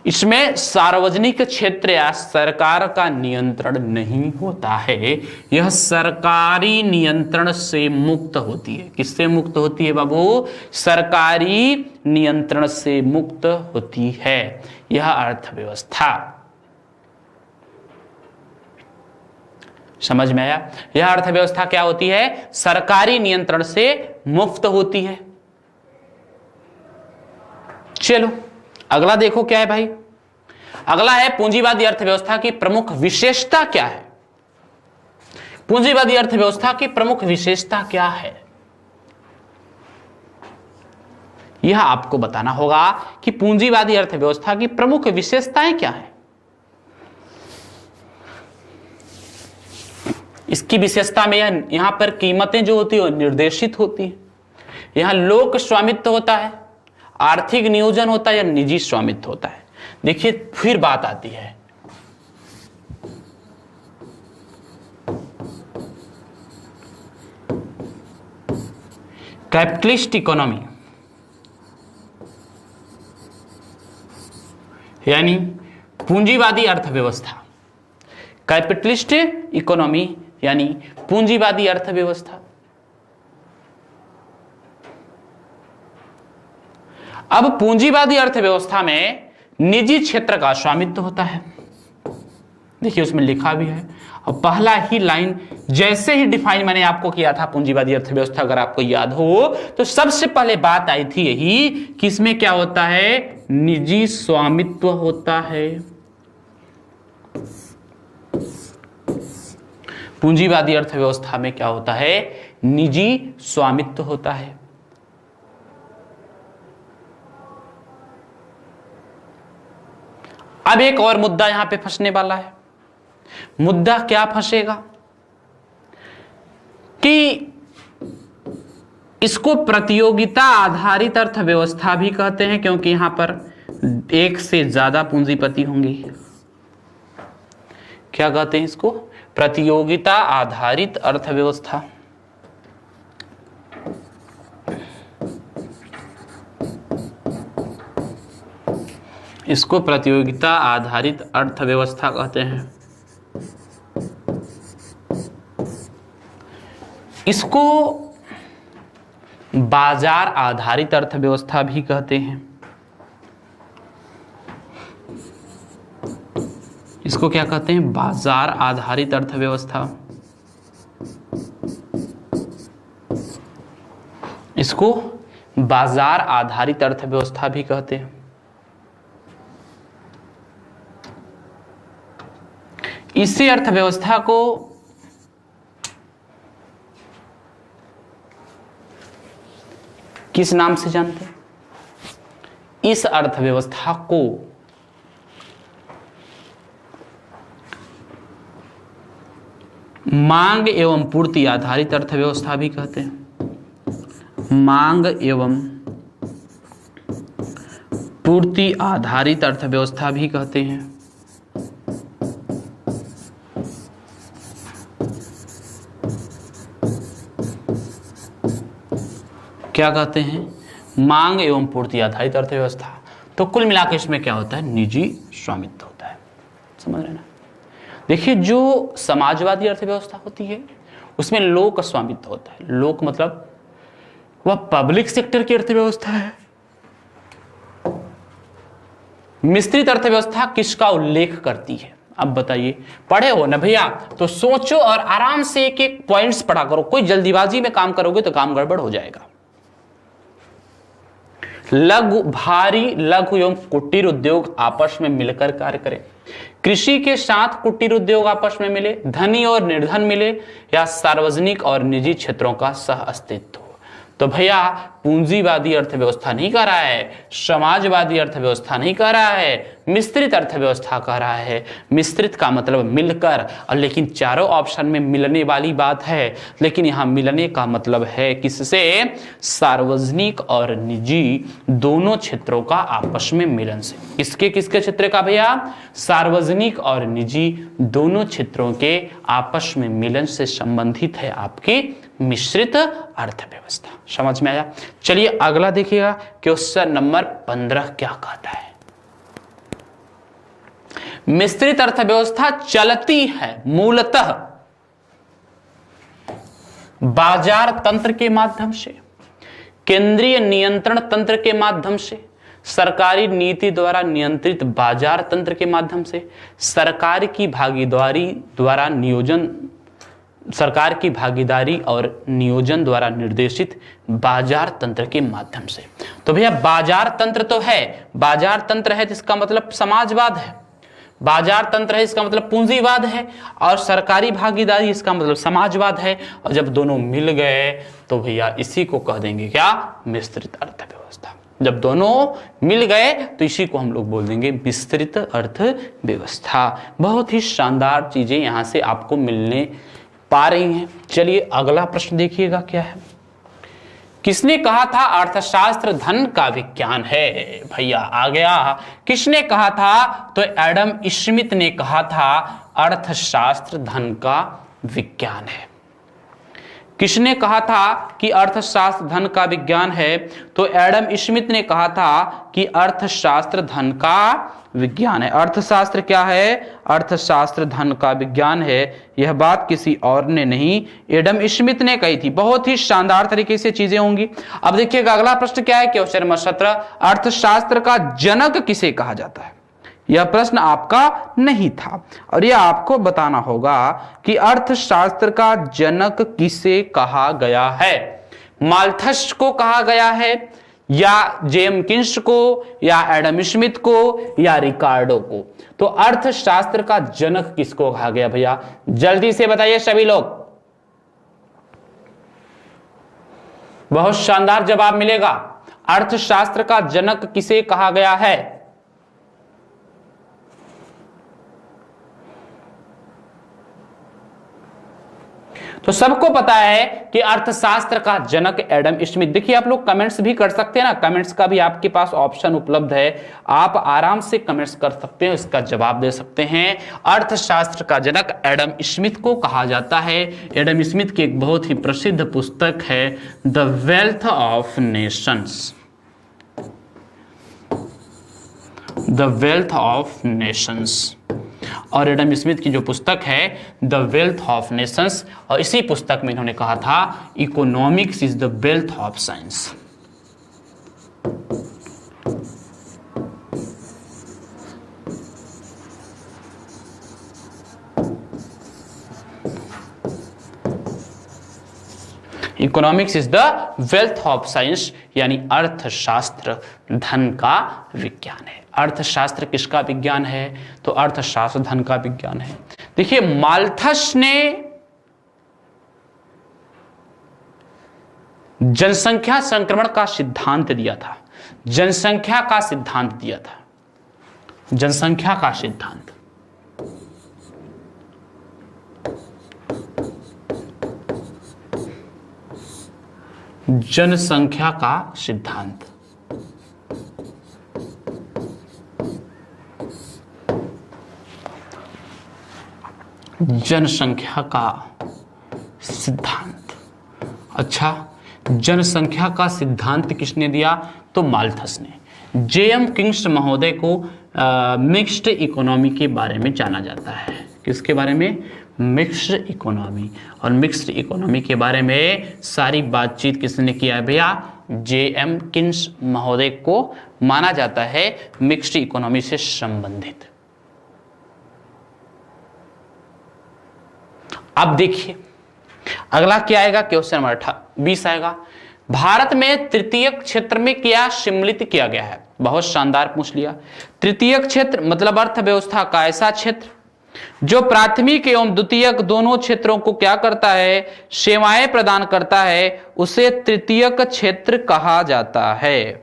इसमें सार्वजनिक क्षेत्र या सरकार का नियंत्रण नहीं होता है, यह सरकारी नियंत्रण से मुक्त होती है। किससे मुक्त होती है बाबू? सरकारी नियंत्रण से मुक्त होती है यह अर्थव्यवस्था। समझ में आया? यह अर्थव्यवस्था क्या होती है? सरकारी नियंत्रण से मुक्त होती है। चलो अगला देखो क्या है भाई। अगला है पूंजीवादी अर्थव्यवस्था की प्रमुख विशेषता क्या है? पूंजीवादी अर्थव्यवस्था की प्रमुख विशेषता क्या है, यह आपको बताना होगा कि पूंजीवादी अर्थव्यवस्था की प्रमुख विशेषताएं क्या है। इसकी विशेषता में यहां पर कीमतें जो होती है निर्देशित होती है, यहां लोक स्वामित्व होता है, आर्थिक नियोजन होता है, या निजी स्वामित्व होता है। देखिए फिर बात आती है, कैपिटलिस्ट इकोनॉमी यानी पूंजीवादी अर्थव्यवस्था। कैपिटलिस्ट इकोनॉमी यानी पूंजीवादी अर्थव्यवस्था। अब पूंजीवादी अर्थव्यवस्था में निजी क्षेत्र का स्वामित्व होता है। देखिए उसमें लिखा भी है, और पहला ही लाइन जैसे ही डिफाइन मैंने आपको किया था पूंजीवादी अर्थव्यवस्था, अगर आपको याद हो तो सबसे पहले बात आई थी यही कि इसमें क्या होता है? निजी स्वामित्व होता है। पूंजीवादी अर्थव्यवस्था में क्या होता है? निजी स्वामित्व होता है। अब एक और मुद्दा यहां पे फंसने वाला है। मुद्दा क्या फंसेगा कि इसको प्रतियोगिता आधारित अर्थव्यवस्था भी कहते हैं, क्योंकि यहां पर एक से ज्यादा पूंजीपति होंगे। क्या कहते हैं इसको? प्रतियोगिता आधारित अर्थव्यवस्था। इसको प्रतियोगिता आधारित अर्थव्यवस्था कहते हैं। इसको बाजार आधारित अर्थव्यवस्था भी कहते हैं। इसको क्या कहते हैं? बाजार आधारित अर्थव्यवस्था। इसको बाजार आधारित अर्थव्यवस्था भी कहते हैं। इसी अर्थव्यवस्था को किस नाम से जानते हैं? इस अर्थव्यवस्था को मांग एवं पूर्ति आधारित अर्थव्यवस्था भी कहते हैं। मांग एवं पूर्ति आधारित अर्थव्यवस्था भी कहते हैं। क्या कहते हैं? मांग एवं पूर्ति आधारित अर्थव्यवस्था। तो कुल मिलाकर इसमें क्या होता है? निजी स्वामित्व होता है। समझ रहे ना? देखिए, जो समाजवादी अर्थव्यवस्था होती है उसमें लोक स्वामित्व होता है। लोक मतलब वह पब्लिक सेक्टर की अर्थव्यवस्था है। मिश्रित अर्थव्यवस्था किसका उल्लेख करती है? अब बताइए, पढ़े हो ना भैया, तो सोचो और आराम से एक एक पॉइंट्स पढ़ा करो। कोई जल्दीबाजी में काम करोगे तो काम गड़बड़ हो जाएगा। भारी लघु एवं कुटीर उद्योग आपस में मिलकर कार्य करें। कृषि के साथ कुटीर उद्योग आपस में मिले, धनी और निर्धन मिले, या सार्वजनिक और निजी क्षेत्रों का सह अस्तित्व। तो भैया पूंजीवादी अर्थव्यवस्था नहीं कह रहा है, समाजवादी अर्थव्यवस्था नहीं कह रहा है, मिश्रित अर्थव्यवस्था कह रहा है। मिश्रित का मतलब मिलकर, और लेकिन चारों ऑप्शन में मिलने वाली बात है, लेकिन यहां मिलने का मतलब है किससे? सार्वजनिक और निजी दोनों क्षेत्रों का आपस में मिलन से। किसके किसके क्षेत्र का भैया? सार्वजनिक और निजी दोनों क्षेत्रों के आपस में मिलन से संबंधित है आपकी मिश्रित अर्थव्यवस्था। समझ में आया? चलिए अगला देखिएगा, क्वेश्चन नंबर 15 क्या कहता है। मिश्रित अर्थव्यवस्था चलती है मूलतः बाजार तंत्र के माध्यम से, केंद्रीय नियंत्रण तंत्र के माध्यम से, सरकारी नीति द्वारा नियंत्रित बाजार तंत्र के माध्यम से, सरकार की भागीदारी और नियोजन द्वारा निर्देशित बाजार तंत्र के माध्यम से। तो भैया बाजार तंत्र तो है, बाजार तंत्र है जिसका मतलब समाजवाद है, बाजार तंत्र है इसका मतलब पूंजीवाद है, और सरकारी भागीदारी इसका मतलब समाजवाद है। और जब दोनों मिल गए तो भैया इसी को कह देंगे क्या? मिश्रित अर्थव्यवस्था। जब दोनों मिल गए तो इसी को हम लोग बोल देंगे विस्तृत अर्थव्यवस्था। बहुत ही शानदार चीजें यहां से आपको मिलने पा रही हैं। चलिए अगला प्रश्न देखिएगा क्या है। किसने कहा था अर्थशास्त्र धन का विज्ञान है? भैया आ गया। किसने कहा था? तो एडम स्मिथ ने कहा था अर्थशास्त्र धन का विज्ञान है। किसने कहा था कि अर्थशास्त्र धन का विज्ञान है? तो एडम स्मिथ ने कहा था कि अर्थशास्त्र धन का विज्ञान है। अर्थशास्त्र क्या है? अर्थशास्त्र धन का विज्ञान है। यह बात किसी और ने नहीं, एडम स्मिथ ने कही थी। बहुत ही शानदार तरीके से चीजें होंगी। अब देखिएगा अगला प्रश्न क्या है, क्वेश्चन नंबर 17, अर्थशास्त्र का जनक किसे कहा जाता है? यह प्रश्न आपका नहीं था और यह आपको बताना होगा कि अर्थशास्त्र का जनक किसे कहा गया है। माल्थस को कहा गया है, या जेम्किंस को, या एडम स्मिथ को, या रिकार्डो को? तो अर्थशास्त्र का जनक किसको कहा गया भैया? जल्दी से बताइए सभी लोग। बहुत शानदार जवाब मिलेगा। अर्थशास्त्र का जनक किसे कहा गया है? तो सबको पता है कि अर्थशास्त्र का जनक एडम स्मिथ। देखिए आप लोग कमेंट्स भी कर सकते हैं ना, कमेंट्स का भी आपके पास ऑप्शन उपलब्ध है, आप आराम से कमेंट्स कर सकते हैं, इसका जवाब दे सकते हैं। अर्थशास्त्र का जनक एडम स्मिथ को कहा जाता है। एडम स्मिथ की एक बहुत ही प्रसिद्ध पुस्तक है the wealth of Nations, the wealth of Nations. और एडम स्मिथ की जो पुस्तक है द वेल्थ ऑफ नेशंस, और इसी पुस्तक में इन्होंने कहा था economics is the wealth of science. Economics is the wealth of science, यानी अर्थशास्त्र धन का विज्ञान है। अर्थशास्त्र किसका विज्ञान है? तो अर्थशास्त्र धन का विज्ञान है। देखिए माल्थस ने जनसंख्या संक्रमण का सिद्धांत दिया था, जनसंख्या का सिद्धांत दिया था, जनसंख्या का सिद्धांत। जनसंख्या का सिद्धांत। जनसंख्या का सिद्धांत। अच्छा, जनसंख्या का सिद्धांत किसने दिया? तो माल्थस ने। जेएम किंग्स महोदय को मिक्स्ड इकोनॉमी के बारे में जाना जाता है। किसके बारे में? Mixed economy. और मिक्स्ड इकोनॉमी के बारे में सारी बातचीत किसने किया है भैया? जेएम किंग्स महोदय को माना जाता है मिक्स्ड इकोनॉमी से संबंधित। अब देखिए अगला क्या आएगा, क्वेश्चन नंबर 20 आएगा। भारत में तृतीय क्षेत्र में क्या सम्मिलित किया गया है? बहुत शानदार पूछ लिया। तृतीय क्षेत्र मतलब अर्थव्यवस्था का ऐसा क्षेत्र जो प्राथमिक एवं द्वितीयक दोनों क्षेत्रों को क्या करता है? सेवाएं प्रदान करता है, उसे तृतीयक क्षेत्र कहा जाता है।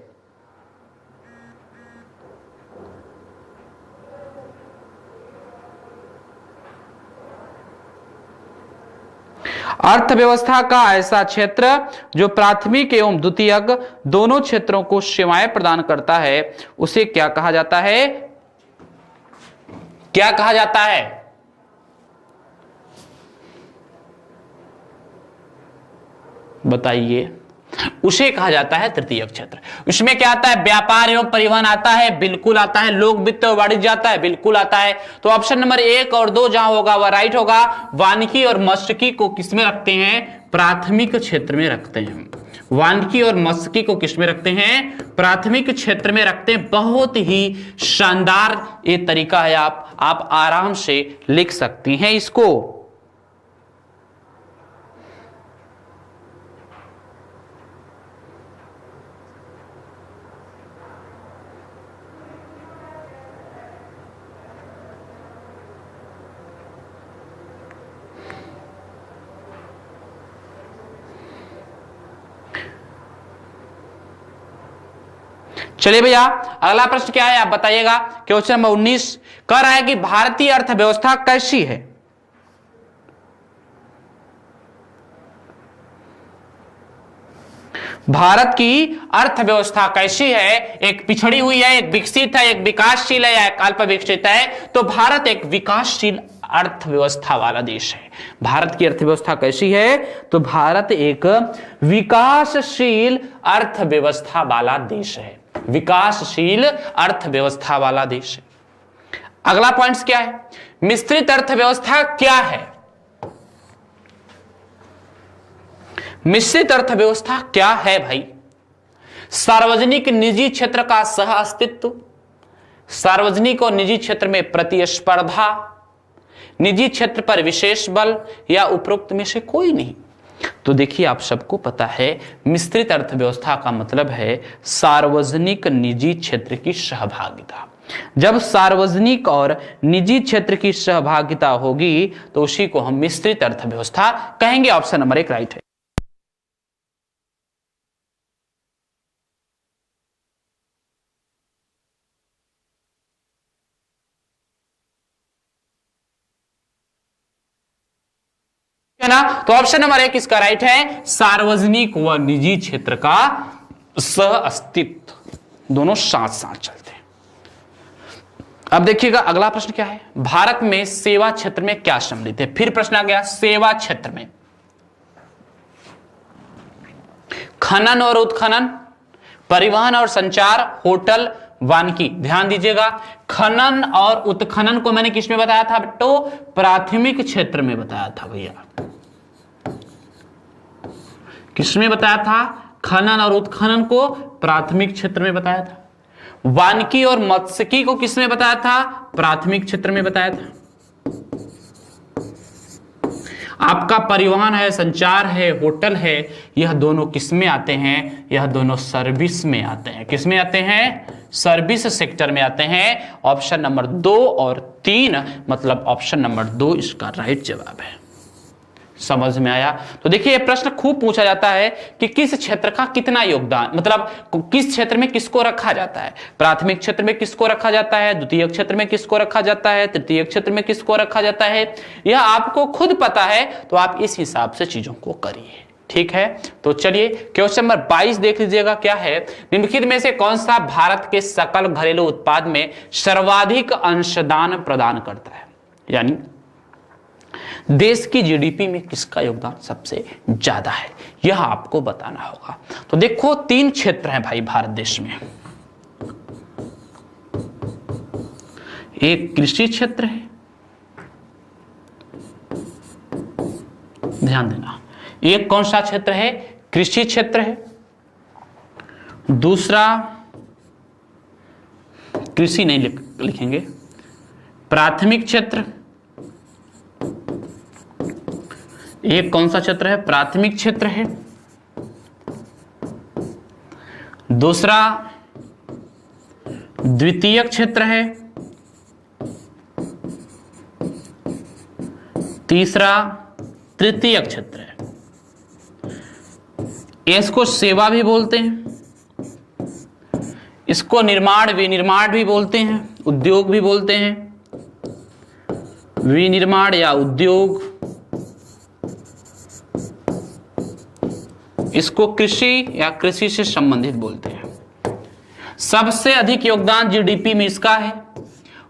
अर्थव्यवस्था का ऐसा क्षेत्र जो प्राथमिक एवं द्वितीयक दोनों क्षेत्रों को सेवाएं प्रदान करता है, उसे क्या कहा जाता है? क्या कहा जाता है? बताइए। उसे कहा जाता है तृतीय क्षेत्र। उसमें क्या आता है? व्यापार एवं परिवहन आता है, बिल्कुल आता है। लोक वित्त और वाणिज्य आता है, बिल्कुल आता है। तो ऑप्शन नंबर 1 और 2 जहां होगा वह राइट होगा। वानिकी और मत्स्यिकी को किसमें रखते हैं? प्राथमिक क्षेत्र में रखते हैं। वानिकी और मत्स्यिकी को किसमें रखते हैं? प्राथमिक क्षेत्र में रखते हैं। बहुत ही शानदार ये तरीका है, आप आराम से लिख सकती हैं इसको। चलिए भैया अगला प्रश्न क्या है आप बताइएगा। क्वेश्चन नंबर 19 कह रहा है कि भारतीय अर्थव्यवस्था कैसी है? भारत की अर्थव्यवस्था कैसी है? एक पिछड़ी हुई है, एक विकसित है, एक विकासशील है या एक अल्प विकसित है? तो भारत एक विकासशील अर्थव्यवस्था वाला देश है। भारत की अर्थव्यवस्था कैसी है? तो भारत एक विकासशील अर्थव्यवस्था वाला देश है। विकासशील अर्थव्यवस्था वाला देश है। अगला पॉइंट क्या है? मिश्रित अर्थव्यवस्था क्या है? मिश्रित अर्थव्यवस्था क्या है भाई? सार्वजनिक निजी क्षेत्र का सह अस्तित्व, सार्वजनिक और निजी क्षेत्र में प्रतिस्पर्धा, निजी क्षेत्र पर विशेष बल, या उपरोक्त में से कोई नहीं। तो देखिए आप सबको पता है मिश्रित अर्थव्यवस्था का मतलब है सार्वजनिक निजी क्षेत्र की सहभागिता। जब सार्वजनिक और निजी क्षेत्र की सहभागिता होगी तो उसी को हम मिश्रित अर्थव्यवस्था कहेंगे। ऑप्शन नंबर 1 राइट है। ना। तो ऑप्शन नंबर 1 इसका राइट है, सार्वजनिक व निजी क्षेत्र का सह अस्तित्व, दोनों साथ साथ चलते हैं। अब देखिएगा अगला प्रश्न क्या है, भारत में सेवा क्षेत्र में क्या सम्मिलित है। फिर प्रश्न आ गया, सेवा क्षेत्र में खनन और उत्खनन, परिवहन और संचार, होटल, वानिकी। ध्यान दीजिएगा, खनन और उत्खनन को मैंने किसमें बताया था, तो प्राथमिक क्षेत्र में बताया था भैया। किसमें बताया था, खनन और उत्खनन को प्राथमिक क्षेत्र में बताया था। वानिकी और मत्स्यिकी को किसमें बताया था, प्राथमिक क्षेत्र में बताया था। आपका परिवहन है, संचार है, होटल है, यह दोनों किसमें आते हैं, यह दोनों सर्विस में आते हैं। किसमें आते हैं, सर्विस सेक्टर में आते हैं। ऑप्शन नंबर 2 और 3 मतलब ऑप्शन नंबर 2 इसका राइट जवाब है। समझ में आया। तो देखिए, यह प्रश्न खूब पूछा जाता है कि किस क्षेत्र का कितना योगदान, मतलब किस क्षेत्र में किसको रखा जाता है। प्राथमिक क्षेत्र में किसको रखा जाता है, द्वितीय क्षेत्र में किसको रखा जाता है, तृतीय क्षेत्र में किसको रखा जाता है, यह आपको खुद पता है। तो आप इस हिसाब से चीजों को करिए, ठीक है। तो चलिए क्वेश्चन नंबर 22 देख लीजिएगा क्या है, निम्नलिखित में से कौन सा भारत के सकल घरेलू उत्पाद में सर्वाधिक अंशदान प्रदान करता है, यानी देश की जीडीपी में किसका योगदान सबसे ज्यादा है, यह आपको बताना होगा। तो देखो 3 क्षेत्र हैं भाई भारत देश में, एक कृषि क्षेत्र है, ध्यान देना, एक कौन सा क्षेत्र है, कृषि क्षेत्र है, दूसरा कृषि नहीं लिखेंगे, प्राथमिक क्षेत्र, एक कौन सा क्षेत्र है, प्राथमिक क्षेत्र है, दूसरा द्वितीयक क्षेत्र है, तीसरा तृतीयक क्षेत्र है। इसको सेवा भी बोलते हैं, इसको निर्माण विनिर्माण भी बोलते हैं, उद्योग भी बोलते हैं, विनिर्माण या उद्योग, इसको कृषि या कृषि से संबंधित बोलते हैं। सबसे अधिक योगदान जीडीपी में इसका है,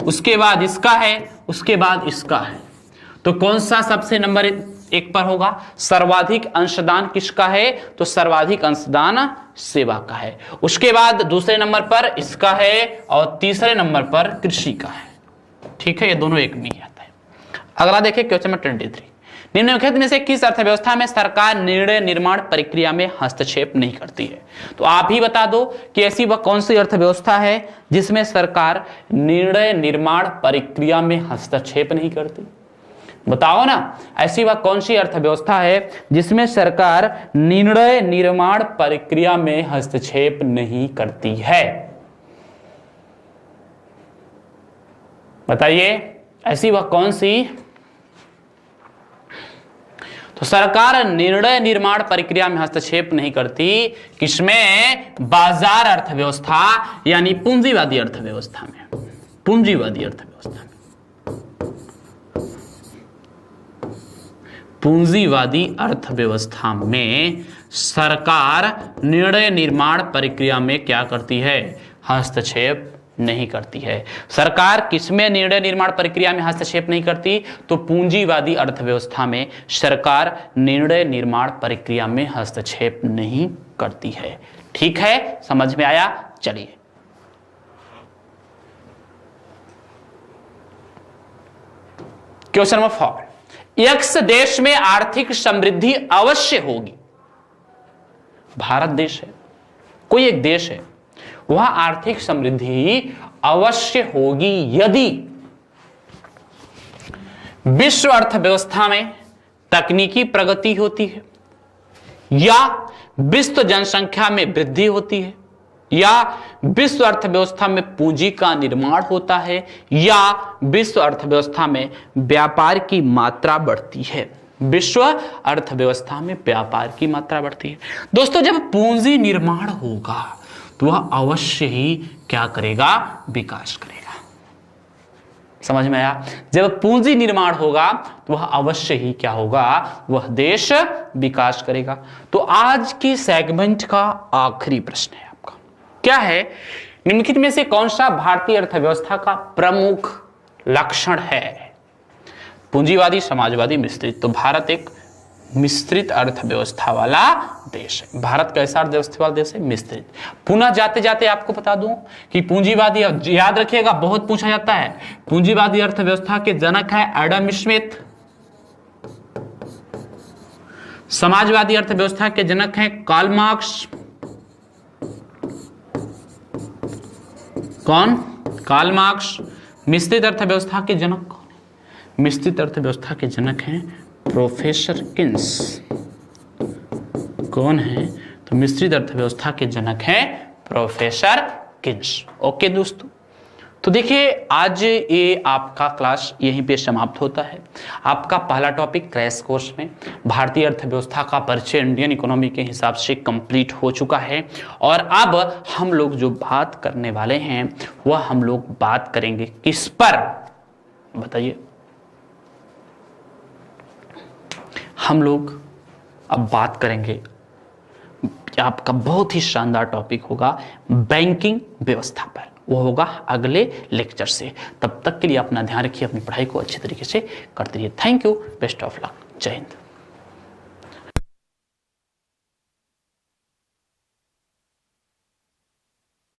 उसके बाद इसका है, उसके बाद इसका है। तो कौन सा सबसे नंबर 1 पर होगा, सर्वाधिक अंशदान किसका है, तो सर्वाधिक अंशदान सेवा का है, उसके बाद दूसरे नंबर पर इसका है और तीसरे नंबर पर कृषि का है, ठीक है। ये दोनों एक में ही आता है। अगला देखिए क्वेश्चन नंबर 23, निम्नलिखित में से किस अर्थव्यवस्था में सरकार निर्णय निर्माण प्रक्रिया में हस्तक्षेप नहीं करती है। तो आप ही बता दो कि ऐसी वह कौन सी अर्थव्यवस्था है जिसमें सरकार निर्णय निर्माण प्रक्रिया में हस्तक्षेप नहीं करती, बताओ ना। ऐसी वह कौन सी अर्थव्यवस्था है जिसमें सरकार निर्णय निर्माण प्रक्रिया में हस्तक्षेप नहीं करती है, बताइए ऐसी वह कौन सी। तो सरकार निर्णय निर्माण प्रक्रिया में हस्तक्षेप नहीं करती, किसमें, बाजार अर्थव्यवस्था यानी पूंजीवादी अर्थव्यवस्था में, पूंजीवादी अर्थव्यवस्था में, पूंजीवादी अर्थव्यवस्था में सरकार निर्णय निर्माण प्रक्रिया में क्या करती है, हस्तक्षेप नहीं करती है। सरकार किसमें निर्णय निर्माण प्रक्रिया में हस्तक्षेप नहीं करती, तो पूंजीवादी अर्थव्यवस्था में सरकार निर्णय निर्माण प्रक्रिया में हस्तक्षेप नहीं करती है, ठीक है। समझ में आया। चलिए क्वेश्चन नंबर 4, एक्स देश में आर्थिक समृद्धि अवश्य होगी, भारत देश है, कोई एक देश है, वह आर्थिक समृद्धि अवश्य होगी यदि विश्व अर्थव्यवस्था में तकनीकी प्रगति होती है, या विश्व जनसंख्या में वृद्धि होती है, या विश्व अर्थव्यवस्था में पूंजी का निर्माण होता है, या विश्व अर्थव्यवस्था में व्यापार की मात्रा बढ़ती है। विश्व अर्थव्यवस्था में व्यापार की मात्रा बढ़ती है। दोस्तों जब पूंजी निर्माण होगा तो वह अवश्य ही क्या करेगा, विकास करेगा। समझ में आया? जब पूंजी निर्माण होगा तो वह अवश्य ही क्या होगा, वह देश विकास करेगा। तो आज की सेगमेंट का आखिरी प्रश्न है आपका, क्या है, निम्नलिखित में से कौन सा भारतीय अर्थव्यवस्था का प्रमुख लक्षण है? पूंजीवादी, समाजवादी, मिश्रित। तो भारत एक मिश्रित अर्थव्यवस्था वाला देश है। भारत कैसा अर्थव्यवस्था वाला देश है? मिश्रित। पुनः जाते जाते आपको बता दूं कि पूंजीवादी, याद रखिएगा बहुत पूछा जाता है, पूंजीवादी अर्थव्यवस्था के जनक है एडम स्मिथ। समाजवादी अर्थव्यवस्था के जनक हैं कार्ल मार्क्स। कौन? Karl Marx. मिश्रित अर्थव्यवस्था के जनक कौन है? मिश्रित अर्थव्यवस्था के जनक हैं प्रोफेसर किन्स। कौन है? तो मिश्रित अर्थव्यवस्था के जनक हैं प्रोफेसर किन्स। ओके दोस्तों, तो देखिए आज ये आपका क्लास यहीं पे समाप्त होता है। आपका पहला टॉपिक क्रैश कोर्स में भारतीय अर्थव्यवस्था का परिचय इंडियन इकोनॉमी के हिसाब से कंप्लीट हो चुका है। और अब हम लोग जो बात करने वाले हैं वह हम लोग बात करेंगे किस पर, बताइए? हम लोग अब बात करेंगे, आपका बहुत ही शानदार टॉपिक होगा बैंकिंग व्यवस्था पर, वो होगा अगले लेक्चर से। तब तक के लिए अपना ध्यान रखिए, अपनी पढ़ाई को अच्छे तरीके से करते रहिए। Thank you, best of luck, जय हिंद।